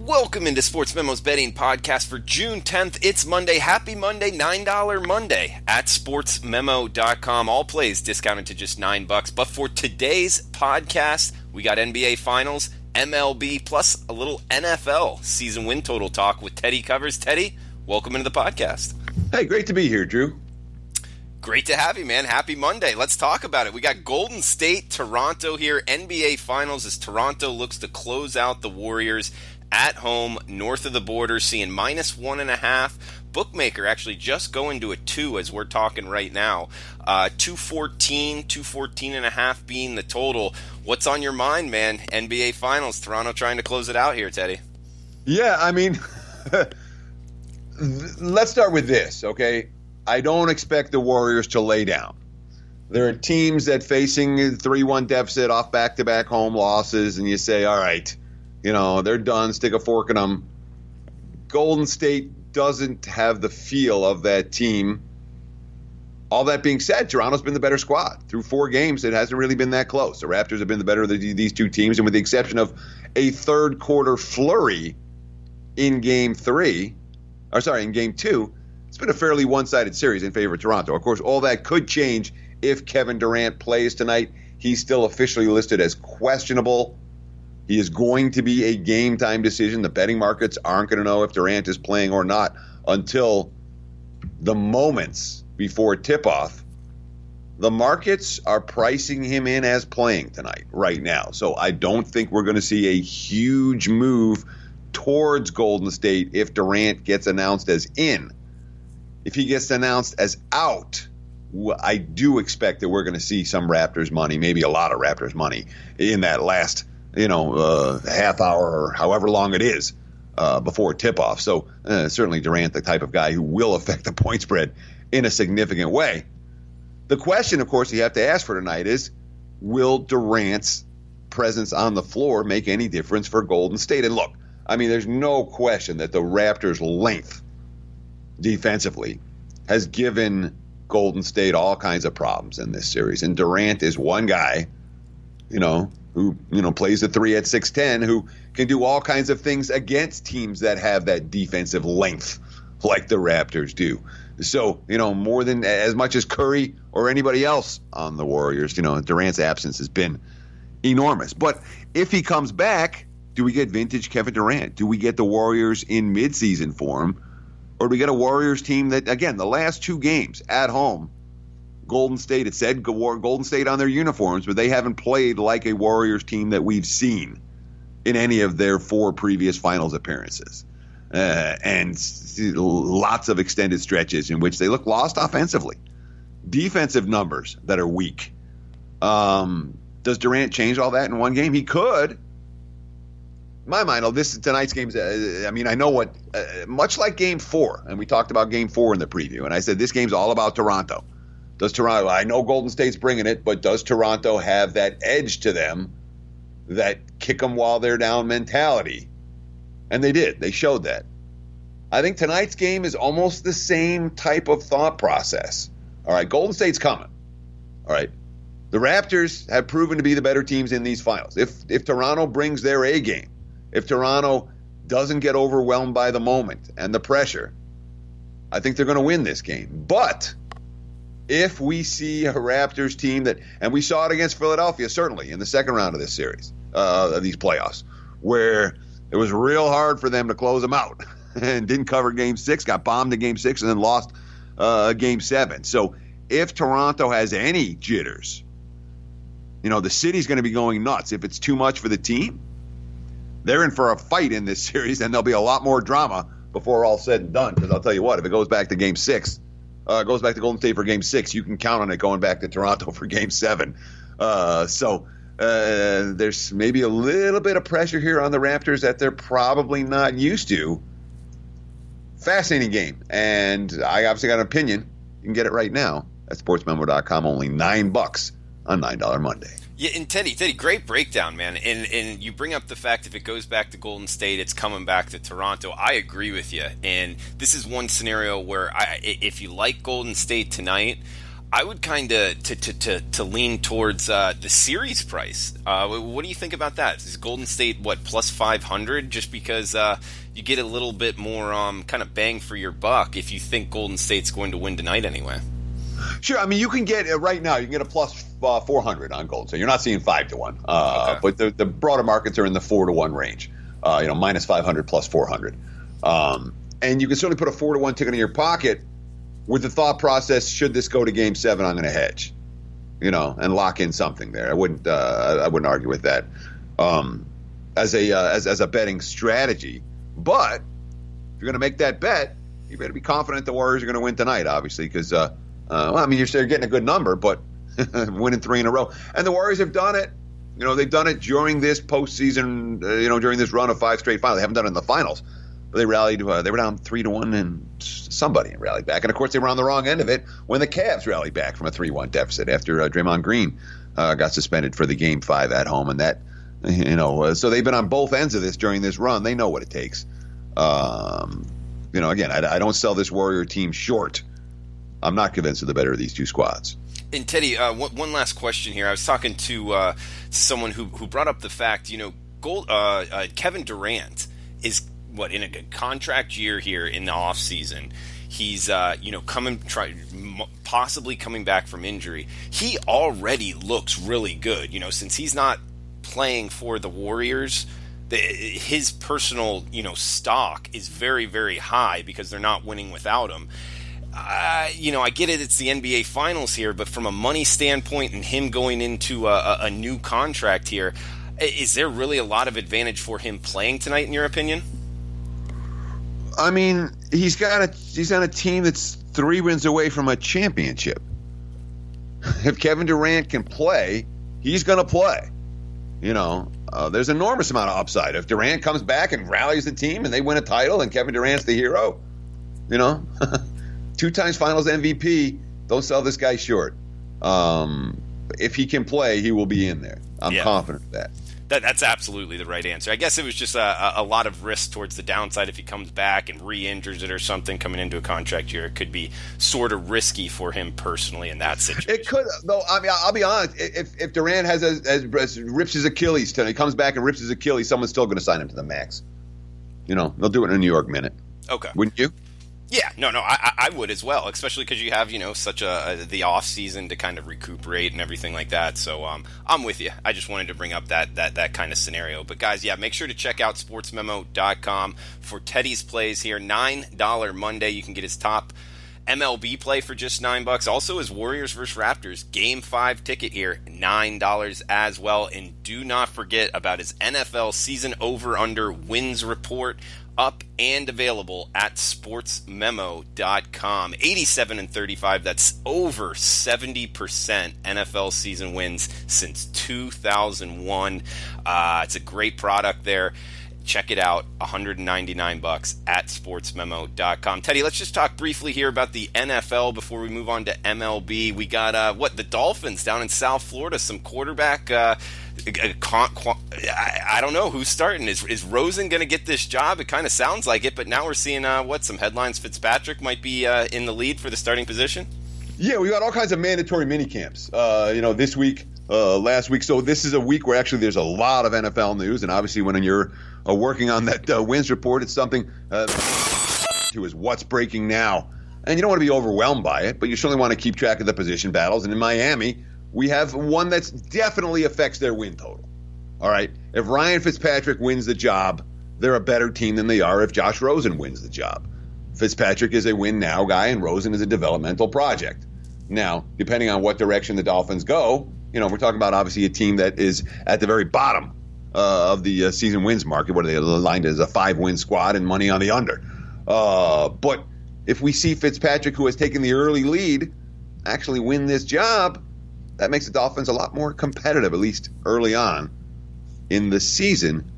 Welcome into Sportsmemo's betting podcast for June 10th. It's Monday. Happy Monday, $9 Monday at sportsmemo.com. All plays discounted to just $9. But for today's podcast, we got NBA Finals, MLB, plus a little NFL season win total talk with Teddy Covers. Teddy, welcome into the podcast. Hey, great to be here, Drew. Great to have you, man. Happy Monday. Let's talk about it. We got Golden State, Toronto here. NBA Finals as Toronto looks to close out the Warriors at home, north of the border, seeing -1.5. Bookmaker actually just going to a 2 as we're talking right now. 214.5 being the total. What's on your mind, man? NBA Finals, Toronto trying to close it out here, Teddy. Yeah, I mean, let's start with this, okay? I don't expect the Warriors to lay down. There are teams that facing a 3-1 deficit off back-to-back home losses, and you say, all right, you know, they're done, stick a fork in them. Golden State doesn't have the feel of that team. All that being said, Toronto's been the better squad. Through 4 games, it hasn't really been that close. The Raptors have been the better of these two teams, and with the exception of a third-quarter flurry in Game 2, it's been a fairly one-sided series in favor of Toronto. Of course, all that could change if Kevin Durant plays tonight. He's still officially listed as questionable. He is going to be a game-time decision. The betting markets aren't going to know if Durant is playing or not until the moments before tip-off. The markets are pricing him in as playing tonight, right now. So I don't think we're going to see a huge move towards Golden State if Durant gets announced as in. If he gets announced as out, I do expect that we're going to see some Raptors money, maybe a lot of Raptors money in that last, half hour or however long it is before tip-off. So certainly Durant, the type of guy who will affect the point spread in a significant way. The question, of course, you have to ask for tonight is, will Durant's presence on the floor make any difference for Golden State? And look, I mean, there's no question that the Raptors' length defensively has given Golden State all kinds of problems in this series. And Durant is one guy, who plays the 3 at 6'10", who can do all kinds of things against teams that have that defensive length like the Raptors do. So, more than as much as Curry or anybody else on the Warriors, Durant's absence has been enormous. But if he comes back, do we get vintage Kevin Durant? Do we get the Warriors in midseason form? Or do we get a Warriors team that, again, the last 2 games at home, Golden State, it said Golden State on their uniforms, but they haven't played like a Warriors team that we've seen in any of their 4 previous finals appearances. And lots of extended stretches in which they look lost offensively. Defensive numbers that are weak. Does Durant change all that in one game? He could. In my mind, tonight's game's, I know what, much like Game 4, and we talked about Game 4 in the preview, and I said this game's all about Toronto. I know Golden State's bringing it, but does Toronto have that edge to them, that kick them while they're down mentality? And they did. They showed that. I think tonight's game is almost the same type of thought process. All right, Golden State's coming. All right. The Raptors have proven to be the better teams in these finals. If Toronto brings their A game, if Toronto doesn't get overwhelmed by the moment and the pressure, I think they're going to win this game. But if we see a Raptors team and we saw it against Philadelphia, certainly, in the second round of this series, of these playoffs, where it was real hard for them to close them out and didn't cover Game 6, got bombed in Game 6, and then lost Game 7. So if Toronto has any jitters, the city's going to be going nuts. If it's too much for the team, they're in for a fight in this series, and there'll be a lot more drama before all said and done. Because I'll tell you what, if it goes back to Game 6, goes back to Golden State for Game 6, you can count on it going back to Toronto for Game 7. So there's maybe a little bit of pressure here on the Raptors that they're probably not used to. Fascinating game, and I obviously got an opinion. You can get it right now at sportsmemo.com, only $9 on $9 Monday. Yeah, and Teddy, great breakdown, man. And you bring up the fact if it goes back to Golden State, it's coming back to Toronto. I agree with you. And this is one scenario where if you like Golden State tonight, I would kind of to lean towards the series price. What do you think about that? Is Golden State plus 500? Just because you get a little bit more kind of bang for your buck if you think Golden State's going to win tonight anyway. Sure. I mean, you can get right now. You can get a plus 400 on Golden State. You're not seeing 5-1, Okay. but the broader markets are in the 4-1 range. Minus 500 plus 400, and you can certainly put a 4-1 ticket in your pocket with the thought process: should this go to Game 7, I'm going to hedge, and lock in something there. I wouldn't argue with that as a betting strategy. But if you're going to make that bet, you better be confident the Warriors are going to win tonight, obviously, because you're getting a good number, but winning 3 in a row, and the Warriors have done it. They've done it during this postseason. During this run of 5 straight finals. They haven't done it in the finals. But they rallied. They were down 3-1, and somebody rallied back. And of course, they were on the wrong end of it when the Cavs rallied back from a 3-1 deficit after Draymond Green got suspended for the Game 5 at home. And that, so they've been on both ends of this during this run. They know what it takes. Again, I don't sell this Warrior team short. I'm not convinced of the better of these two squads. And Teddy, one last question here. I was talking to someone who brought up the fact, Kevin Durant is in a good contract year here in the off season. He's possibly coming back from injury. He already looks really good. Since he's not playing for the Warriors, his personal stock is very, very high because they're not winning without him. I get it. It's the NBA Finals here, but from a money standpoint and him going into a new contract here, is there really a lot of advantage for him playing tonight, in your opinion? I mean, he's on a team that's 3 wins away from a championship. If Kevin Durant can play, he's going to play. There's an enormous amount of upside. If Durant comes back and rallies the team and they win a title and Kevin Durant's the hero, 2 times Finals MVP. Don't sell this guy short. If he can play, he will be in there. I'm confident of that. That's absolutely the right answer. I guess it was just a lot of risk towards the downside if he comes back and re-injures it or something coming into a contract year. It could be sort of risky for him personally in that situation. It could, though. I mean, I'll be honest. If Durant rips his Achilles tonight, he comes back and rips his Achilles, someone's still going to sign him to the max. They'll do it in a New York minute. Okay. Wouldn't you? Yeah, no, I would as well, especially because you have, such the off season to kind of recuperate and everything like that. So I'm with you. I just wanted to bring up that kind of scenario. But guys, make sure to check out sportsmemo.com for Teddy's plays here. $9 Monday. You can get his top MLB play for just $9. Also his Warriors versus Raptors Game 5 ticket here, $9 as well. And do not forget about his NFL season over/under wins report. Up and available at sportsmemo.com. 87-35. That's over 70% NFL season wins since 2001. It's a great product there. Check it out. $199 at sportsmemo.com. Teddy, let's just talk briefly here about the NFL before we move on to MLB. We got the Dolphins down in South Florida. Some quarterback. I don't know who's starting. Is Rosen going to get this job? It kind of sounds like it, but now we're seeing some headlines. Fitzpatrick might be in the lead for the starting position. Yeah, we got all kinds of mandatory mini camps. This week, last week. So this is a week where actually there's a lot of NFL news, and obviously when you're working on that wins report, it's something to is what's breaking now, and you don't want to be overwhelmed by it, but you certainly want to keep track of the position battles. And in Miami, we have one that definitely affects their win total. All right, if Ryan Fitzpatrick wins the job, they're a better team than they are if Josh Rosen wins the job. Fitzpatrick is a win now guy, and Rosen is a developmental project. Now, depending on what direction the Dolphins go, we're talking about obviously a team that is at the very bottom of the season wins market. What are they aligned as a 5-win squad and money on the under? But if we see Fitzpatrick, who has taken the early lead, actually win this job, that makes the Dolphins a lot more competitive, at least early on in the season,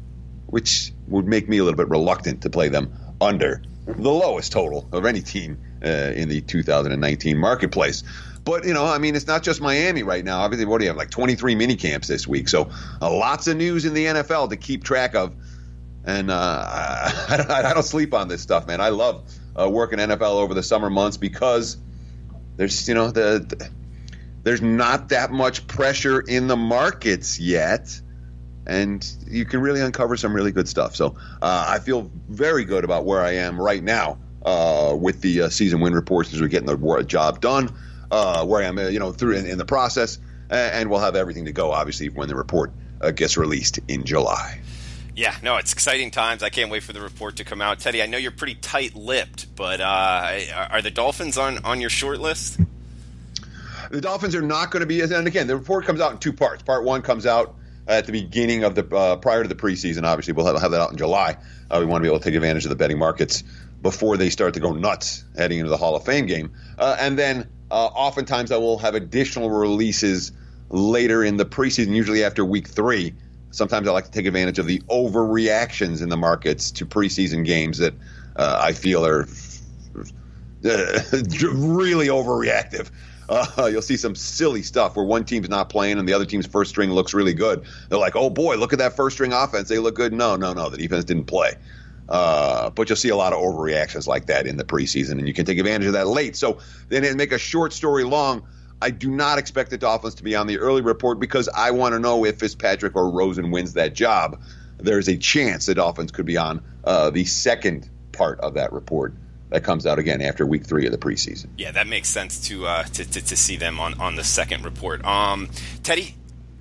which would make me a little bit reluctant to play them under the lowest total of any team in the 2019 marketplace. But, it's not just Miami right now. Obviously, what do you have, like 23 mini camps this week? So lots of news in the NFL to keep track of. And I don't sleep on this stuff, man. I love working NFL over the summer months because there's, there's not that much pressure in the markets yet, and you can really uncover some really good stuff. So I feel very good about where I am right now with the season win reports as we're getting the job done, where I am, through in the process, and we'll have everything to go, obviously, when the report gets released in July. Yeah, no, it's exciting times. I can't wait for the report to come out. Teddy, I know you're pretty tight-lipped, but are the Dolphins on your short list? The Dolphins are not going to be, and again, the report comes out in two parts. Part one comes out at the beginning of the prior to the preseason. Obviously, we'll have that out in July. We want to be able to take advantage of the betting markets before they start to go nuts heading into the Hall of Fame game. And then oftentimes I will have additional releases later in the preseason, usually after week 3. Sometimes I like to take advantage of the overreactions in the markets to preseason games that I feel are really overreactive. You'll see some silly stuff where one team's not playing and the other team's first string looks really good. They're like, oh, boy, look at that first string offense. They look good. No, the defense didn't play. But you'll see a lot of overreactions like that in the preseason, and you can take advantage of that late. So then make a short story long, I do not expect the Dolphins to be on the early report because I want to know if Fitzpatrick or Rosen wins that job. There's a chance the Dolphins could be on the second part of that report that comes out again after week 3 of the preseason. Yeah, that makes sense to see them on the second report. Teddy,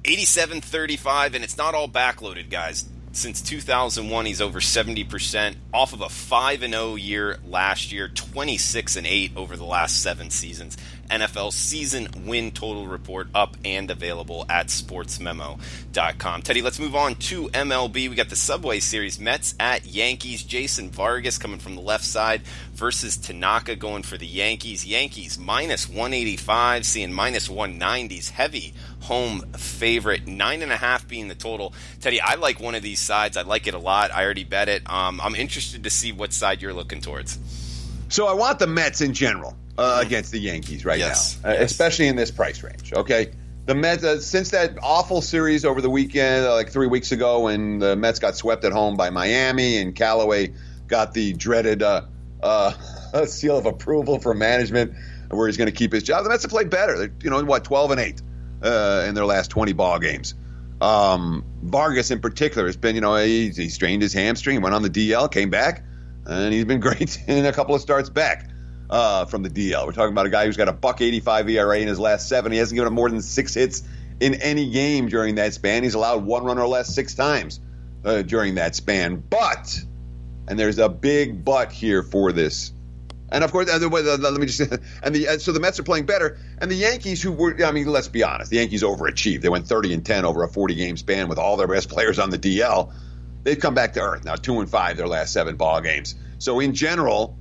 87-35, and it's not all backloaded, guys. Since 2001, he's over 70%, off of a 5-0 year last year, 26-8 over the last 7 seasons. NFL season win total report up and available at sportsmemo.com. Teddy, let's move on to MLB. We got the Subway Series, Mets at Yankees. Jason Vargas coming from the left side versus Tanaka going for the Yankees. Yankees minus 185, seeing minus 190s. Heavy home favorite, 9.5 being the total. Teddy, I like one of these sides. I like it a lot. I already bet it. I'm interested to see what side you're looking towards. So I want the Mets in general against the Yankees right now, especially in this price range. Okay, the Mets, since that awful series over the weekend, like 3 weeks ago, when the Mets got swept at home by Miami and Callaway got the dreaded seal of approval from management, where he's going to keep his job. The Mets have played better. They're, 12-8 in their last 20 ball games. Vargas in particular has been, he strained his hamstring, went on the DL, came back, and he's been great in a couple of starts back from the DL. We're talking about a guy who's got a $1.85 ERA in his last 7. He hasn't given up more than 6 hits in any game during that span. He's allowed 1 run or less 6 times during that span. But, and there's a big but here for this. And of course, let me just. So the Mets are playing better, and the Yankees, who were, let's be honest, the Yankees overachieved. They went 30-10 over a 40-game span with all their best players on the DL. They've come back to earth now, 2-5 their last 7 ball games. So in general,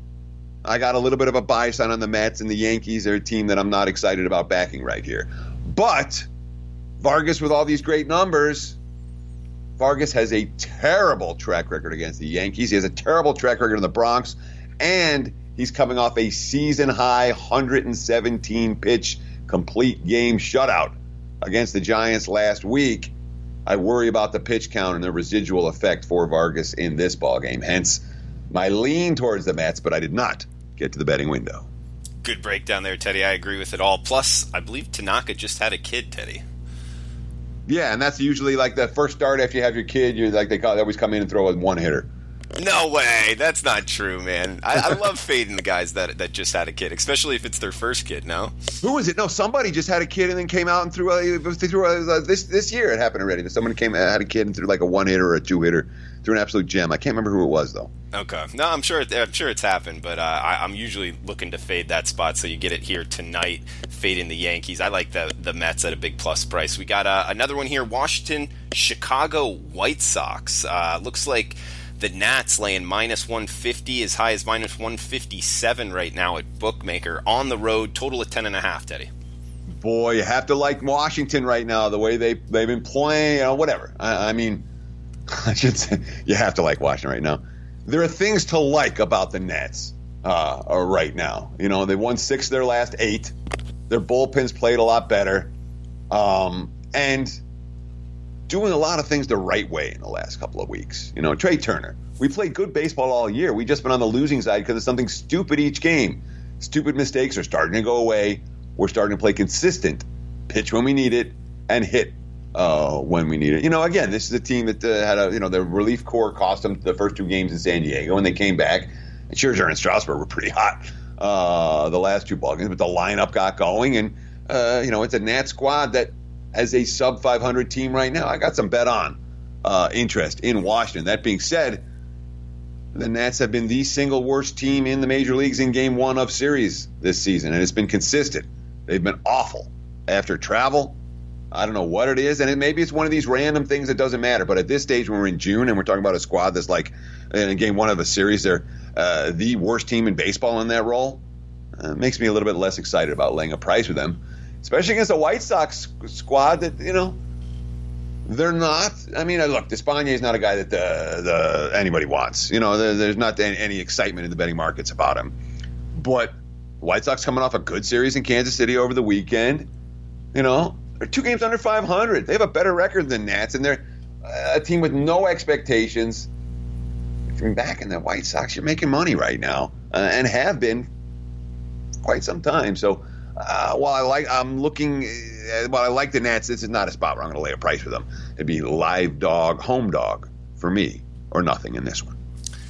I got a little bit of a bias on the Mets, and the Yankees are a team that I'm not excited about backing right here. But Vargas, with all these great numbers, Vargas has a terrible track record against the Yankees. He has a terrible track record in the Bronx, and he's coming off a season-high 117-pitch complete game shutout against the Giants last week. I worry about the pitch count and the residual effect for Vargas in this ballgame. Hence, my lean towards the Mets, but I did not get to the betting window. Good breakdown there, Teddy. I agree with it all. Plus, I believe Tanaka just had a kid, Teddy. Yeah, and that's usually like the first start after you have your kid. You're like they always come in and throw a one-hitter. No way. That's not true, man. I love fading the guys that just had a kid, especially if it's their first kid, no? Who was it? No, somebody just had a kid and then came out and threw this year it happened already. Someone had a kid and threw like a one-hitter or a two-hitter, threw an absolute gem. I can't remember who it was, though. Okay. No, I'm sure it's happened, but I'm usually looking to fade that spot, so you get it here tonight, fading the Yankees. I like the Mets at a big plus price. We got another one here, Washington, Chicago White Sox. Looks like the Nats laying minus 150, as high as minus 157 right now at Bookmaker. On the road, total of 10.5, Teddy. Boy, you have to like Washington right now, the way they've been playing, whatever. I should say you have to like Washington right now. There are things to like about the Nets right now. They won 6 of their last 8. Their bullpen's played a lot better. And doing a lot of things the right way in the last couple of weeks. Trey Turner. We played good baseball all year. We've just been on the losing side because of something stupid each game. Stupid mistakes are starting to go away. We're starting to play consistent pitch when we need it, and hit when we need it. Again, this is a team that had the relief corps cost them the first 2 games in San Diego, and they came back. And Scherzer and Strasburg were pretty hot the last 2 ball games, but the lineup got going, and it's a Nats squad that has a sub 500 team right now. I got some bet on interest in Washington. That being said, the Nats have been the single worst team in the major leagues in Game 1 of series this season, and it's been consistent. They've been awful after travel. I don't know what it is, and maybe it's one of these random things that doesn't matter. But at this stage, when we're in June and we're talking about a squad that's like in Game 1 of a series, they're the worst team in baseball in that role. Makes me a little bit less excited about laying a price with them, especially against a White Sox squad that they're not. I mean, look, Despaigne is not a guy that anybody wants. There's not any excitement in the betting markets about him. But White Sox coming off a good series in Kansas City over the weekend. They're 2 games under 500. They have a better record than Nats, and they're a team with no expectations. If you're back in the White Sox, you're making money right now, and have been for quite some time. So while I like the Nats, this is not a spot where I'm going to lay a price for them. It'd be live dog, home dog for me, or nothing in this one.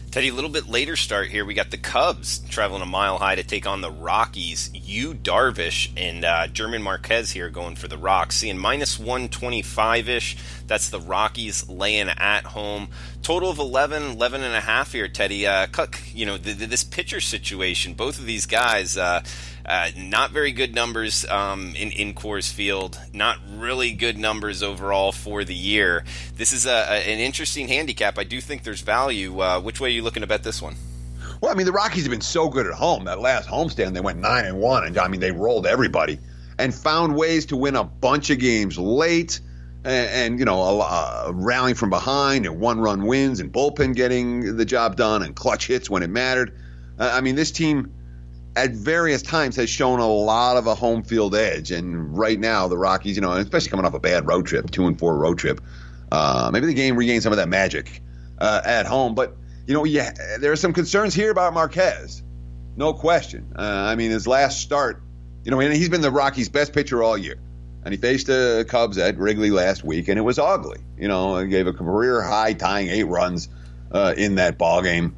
Teddy, a little bit later start here. We got the Cubs traveling a mile high to take on the Rockies. Darvish and German Marquez here going for the Rocks. Seeing minus 125-ish. That's the Rockies laying at home. Total of 11 and a half here, Teddy. This pitcher situation, both of these guys, not very good numbers in Coors Field. Not really good numbers overall for the year. This is an interesting handicap. I do think there's value. Which way are you looking to bet this one? Well, I mean, the Rockies have been so good at home. That last homestand, they went 9-1, and I mean, they rolled everybody and found ways to win a bunch of games late, and rallying from behind and 1-run wins and bullpen getting the job done and clutch hits when it mattered. I mean, this team at various times has shown a lot of a home field edge, and right now the Rockies, especially coming off a bad road trip, 2-4 road trip, maybe the game regained some of that magic at home. But there are some concerns here about Marquez, no question. I mean, his last start, and he's been the Rockies' best pitcher all year, and he faced the Cubs at Wrigley last week, and it was ugly. He gave a career high, tying 8 runs in that ball game.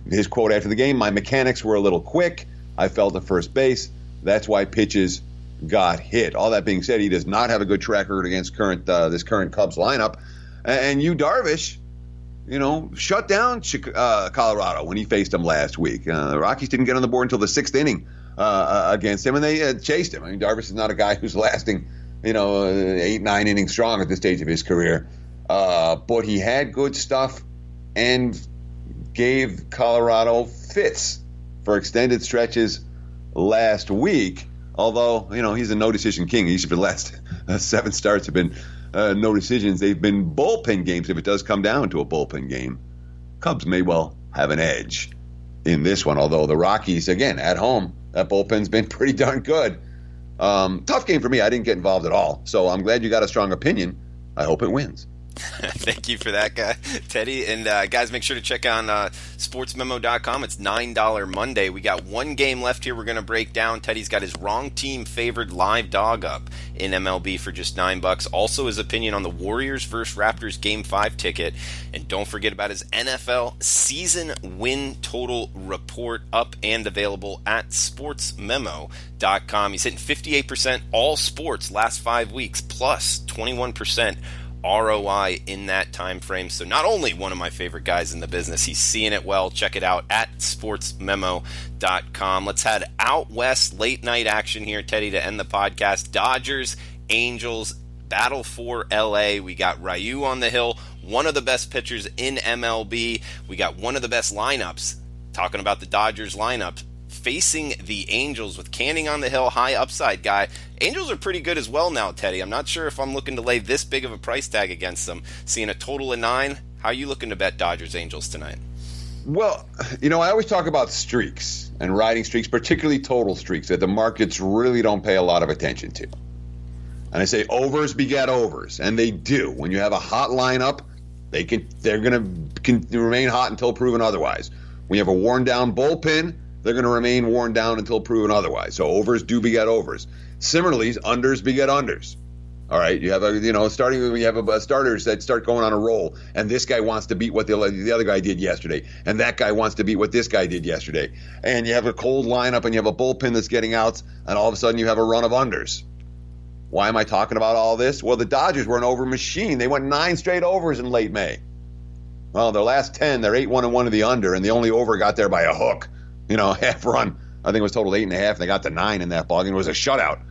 His quote after the game: "My mechanics were a little quick. I felt at first base. That's why pitches got hit." All that being said, he does not have a good track record against this current Cubs lineup. And Darvish, shut down Colorado when he faced them last week. The Rockies didn't get on the board until the 6th inning against him, and they chased him. I mean, Darvish is not a guy who's lasting, 8-9 innings strong at this stage of his career. But he had good stuff and gave Colorado fits for extended stretches last week. Although, he's a no-decision king. Each of the last 7 starts have been no decisions. They've been bullpen games. If it does come down to a bullpen game, Cubs may well have an edge in this one. Although the Rockies, again, at home, that bullpen's been pretty darn good. Tough game for me. I didn't get involved at all. So I'm glad you got a strong opinion. I hope it wins. Thank you for that, guy, Teddy. And guys, make sure to check on sportsmemo.com. It's $9 Monday. We got 1 game left here we're going to break down. Teddy's got his wrong team favored live dog up in MLB for just $9. Also his opinion on the Warriors versus Raptors Game 5 ticket. And don't forget about his NFL season win total report, up and available at sportsmemo.com. He's hitting 58% all sports last 5 weeks, plus 21% ROI in that time frame. So not only one of my favorite guys in the business, he's seeing it well. Check it out at sportsmemo.com. Let's head out west. Late night action here, Teddy, to end the podcast. Dodgers, Angels, battle for LA. We got Ryu on the hill, one of the best pitchers in MLB. We got one of the best lineups, talking about the Dodgers lineup, facing the Angels with Canning on the hill, high upside guy. Angels are pretty good as well now, Teddy. I'm not sure if I'm looking to lay this big of a price tag against them. Seeing a total of 9, how are you looking to bet Dodgers Angels tonight? Well, I always talk about streaks and riding streaks, particularly total streaks, that the markets really don't pay a lot of attention to. And I say overs beget overs, and they do. When you have a hot lineup, they're going to remain hot until proven otherwise. When you have a worn down bullpen, they're going to remain worn down until proven otherwise. So overs do beget overs. Similarly, unders beget unders. All right, you have starting when you have starters that start going on a roll, and this guy wants to beat what the other guy did yesterday, and that guy wants to beat what this guy did yesterday, and you have a cold lineup, and you have a bullpen that's getting outs, and all of a sudden you have a run of unders. Why am I talking about all this? Well, the Dodgers were an over machine. They went 9 straight overs in late May. Well, their last 10, they're 8-1-1 to the under, and the only over got there by a hook. Half run. I think it was total 8.5, and they got to 9 in that ballgame. It was a shutout.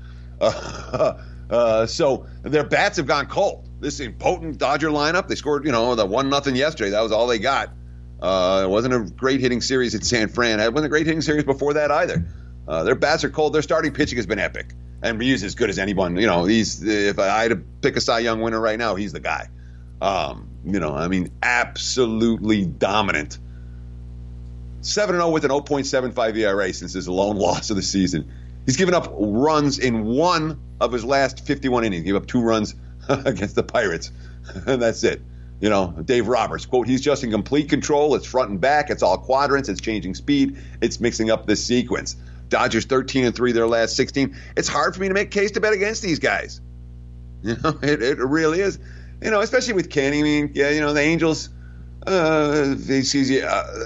So their bats have gone cold. This potent Dodger lineup, they scored, the 1-0 yesterday. That was all they got. It wasn't a great hitting series at San Fran. It wasn't a great hitting series before that either. Their bats are cold. Their starting pitching has been epic. And Ryu's as good as anyone. If I had to pick a Cy Young winner right now, he's the guy. Absolutely dominant. 7-0 with an 0.75 ERA since his lone loss of the season. He's given up runs in 1 of his last 51 innings. He gave up 2 runs against the Pirates. And that's it. Dave Roberts, quote, he's just in complete control. It's front and back. It's all quadrants. It's changing speed. It's mixing up this sequence. Dodgers 13-3 their last 16. It's hard for me to make a case to bet against these guys. It really is. Especially with Canning. The Angels,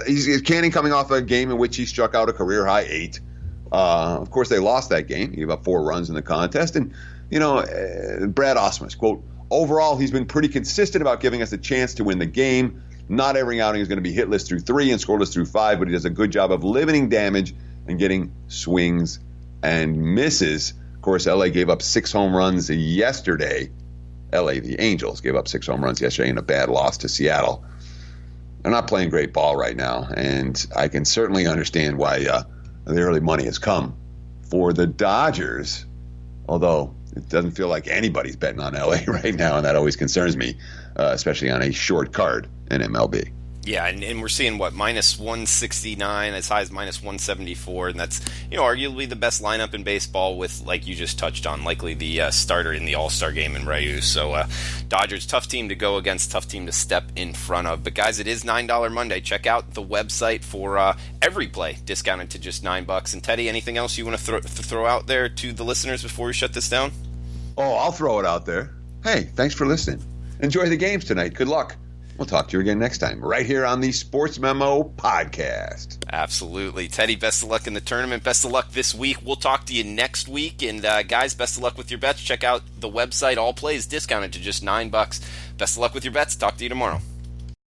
he's Canning coming off a game in which he struck out a career-high 8. Of course, they lost that game. He gave up 4 runs in the contest. And, Brad Ausmus, quote, overall, he's been pretty consistent about giving us a chance to win the game. Not every outing is going to be hitless through 3 and scoreless through 5, but he does a good job of limiting damage and getting swings and misses. Of course, L.A. gave up 6 home runs yesterday. L.A., the Angels, gave up 6 home runs yesterday in a bad loss to Seattle. They're not playing great ball right now, and I can certainly understand why the early money has come for the Dodgers, although it doesn't feel like anybody's betting on L.A. right now, and that always concerns me, especially on a short card in MLB. Yeah, and we're seeing, minus 169, as high as minus 174, and that's, arguably the best lineup in baseball with, like you just touched on, likely the starter in the All-Star game in Ryu. So, Dodgers, tough team to go against, tough team to step in front of. But, guys, it is $9 Monday. Check out the website for every play, discounted to just $9. And, Teddy, anything else you want to throw out there to the listeners before we shut this down? Oh, I'll throw it out there. Hey, thanks for listening. Enjoy the games tonight. Good luck. We'll talk to you again next time, right here on the Sports Memo podcast. Absolutely. Teddy, best of luck in the tournament. Best of luck this week. We'll talk to you next week. And, guys, best of luck with your bets. Check out the website. All plays discounted to just $9. Best of luck with your bets. Talk to you tomorrow.